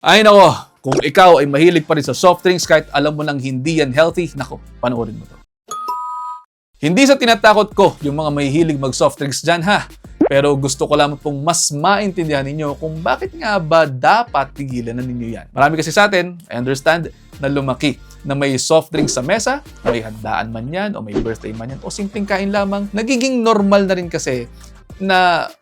Ay nako, kung ikaw ay mahilig pa rin sa soft drinks kahit alam mo nang hindi yan healthy, nako, panoorin mo to. Hindi sa tinatakot ko yung mga mahihilig mag-soft drinks dyan ha. Pero gusto ko lamang pong mas maintindihan ninyo kung bakit nga ba dapat tigilan na ninyo yan. Marami kasi sa atin, I understand, na lumaki na may soft drinks sa mesa, may handaan man yan, o may birthday man yan, o simpleng kain lamang. Nagiging normal na rin kasi na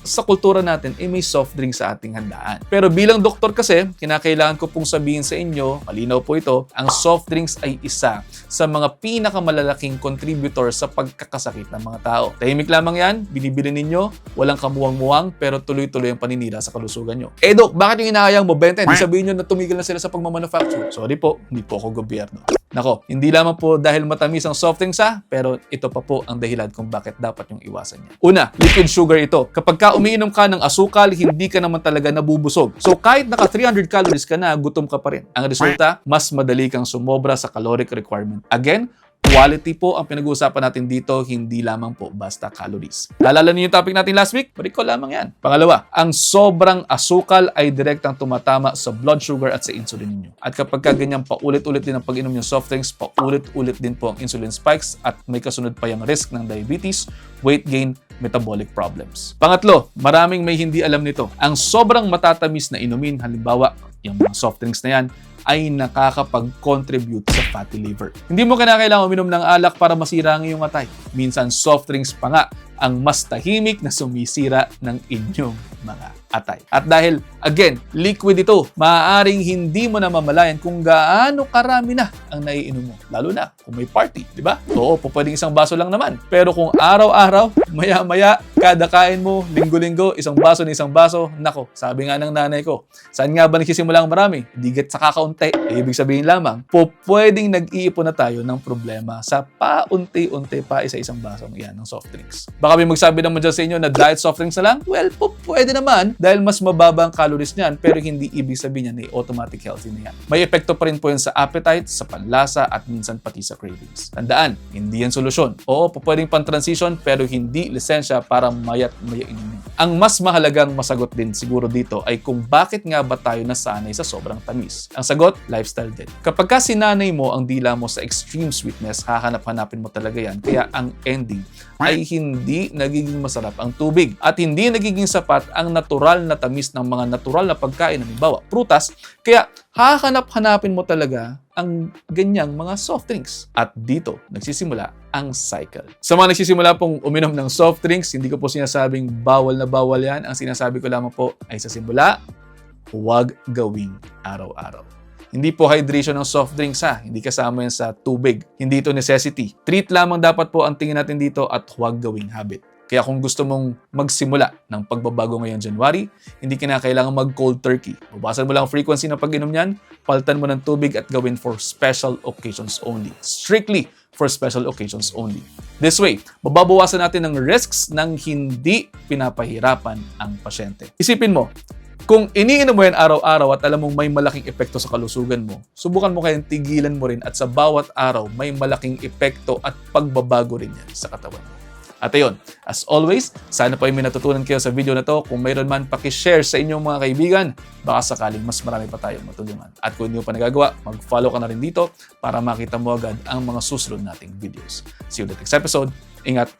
sa kultura natin, may soft drink sa ating handaan. Pero bilang doktor kasi, kinakailangan ko pong sabihin sa inyo, malinaw po ito, ang soft drinks ay isa sa mga pinakamalalaking contributor sa pagkakasakit ng mga tao. Tahimik lamang yan, binibili ninyo, walang kamuwang-muwang, pero tuloy-tuloy ang paninira sa kalusugan nyo. Eh Dok, bakit yung inahayang mo benta? Hindi sabihin nyo na tumigil na sila sa pagmamanufacture. Sorry po, hindi po ako gobyerno. Nako, hindi lamang po dahil matamis ang soft drinks pero ito pa po ang dahilan kung bakit dapat yung iwasan niya. Una, liquid sugar ito. Kapag ka umiinom ka ng asukal, hindi ka naman talaga nabubusog. So kahit naka 300 calories ka na, gutom ka pa rin. Ang resulta, mas madali kang sumobra sa caloric requirement. Again, quality po ang pinag-uusapan natin dito, hindi lamang po basta calories. Naalala niyo yung topic natin last week? Balik ko lamang yan. Pangalawa, ang sobrang asukal ay direktang tumatama sa blood sugar at sa insulin ninyo. At kapag ganyan paulit-ulit din ang pag-inom ng soft drinks, paulit-ulit din po ang insulin spikes at may kasunod pa yung risk ng diabetes, weight gain, metabolic problems. Pangatlo, maraming may hindi alam nito. Ang sobrang matatamis na inumin, halimbawa, yung mga soft drinks na yan, ay nakakapag-contribute sa fatty liver. Hindi mo kailangan uminom ng alak para masira ang iyong atay. Minsan soft drinks pa nga ang mas tahimik na sumisira ng inyong mga atay. At dahil, again, liquid ito, maaaring hindi mo na mamalayan kung gaano karami na ang naiinom mo. Lalo na kung may party, di ba? Oo, pwedeng isang baso lang naman. Pero kung araw-araw, maya-maya, kada kain mo, linggo-linggo, isang baso, nako, sabi nga ng nanay ko, saan nga ba nagsisimula ang marami? Digit sa kakaunti. Ibig sabihin lamang, pwedeng nag-iipon na tayo ng problema sa paunti-unti pa isa-isang baso ng soft drinks. Baka may magsabi naman dyan sa inyo na diet soft drinks na lang? Well, pwede naman dahil mas mababa ang calories niyan pero hindi ibig sabihin niyan automatic healthy na yan. May epekto pa rin po yan sa appetite, sa panlasa at minsan pati sa cravings. Tandaan, hindi yan solusyon. Oo, pwedeng pan-transition pero hindi lisensya para mayat-maya inumin. Ang mas mahalagang masagot din siguro dito ay kung bakit nga ba tayo nasanay sa sobrang tamis. Ang sagot, lifestyle din. Kapag ka sinanay mo ang dila mo sa extreme sweetness, hahanap-hanapin mo talaga yan. Kaya ang ending ay hindi nagiging masarap ang tubig at hindi nagiging sapat ang natural na tamis ng mga natural na pagkain, halimbawa prutas, kaya hahanap-hanapin mo talaga ang ganyang mga soft drinks. At dito, nagsisimula ang cycle. Sa mga nagsisimula pong uminom ng soft drinks, hindi ko po sinasabing bawal na bawal yan. Ang sinasabi ko lamang po ay sa simula, huwag gawing araw-araw. Hindi po hydration ng soft drinks hindi kasama yan sa tubig. Hindi ito necessity. Treat lamang dapat po ang tingin natin dito at huwag gawing habit. Kaya kung gusto mong magsimula ng pagbabago ngayong January, hindi kinakailangan mag-cold turkey. Babasan mo lang ang frequency ng pag-inom niyan, paltan mo ng tubig at gawin for special occasions only. Strictly for special occasions only. This way, mababawasan natin ang risks ng hindi pinapahirapan ang pasyente. Isipin mo, kung iniinom mo yan araw-araw at alam mong may malaking epekto sa kalusugan mo, subukan mo kayang tigilan mo rin at sa bawat araw may malaking epekto at pagbabago rin yan sa katawan mo. At ayun, as always, sana po ay may natutunan kayo sa video na to. Kung mayroon man, pakishare sa inyong mga kaibigan. Baka sakaling mas marami pa tayong matulungan. At kung hindi mo pa nagagawa, mag-follow ka na rin dito para makita mo agad ang mga susunod nating videos. See you in the next episode. Ingat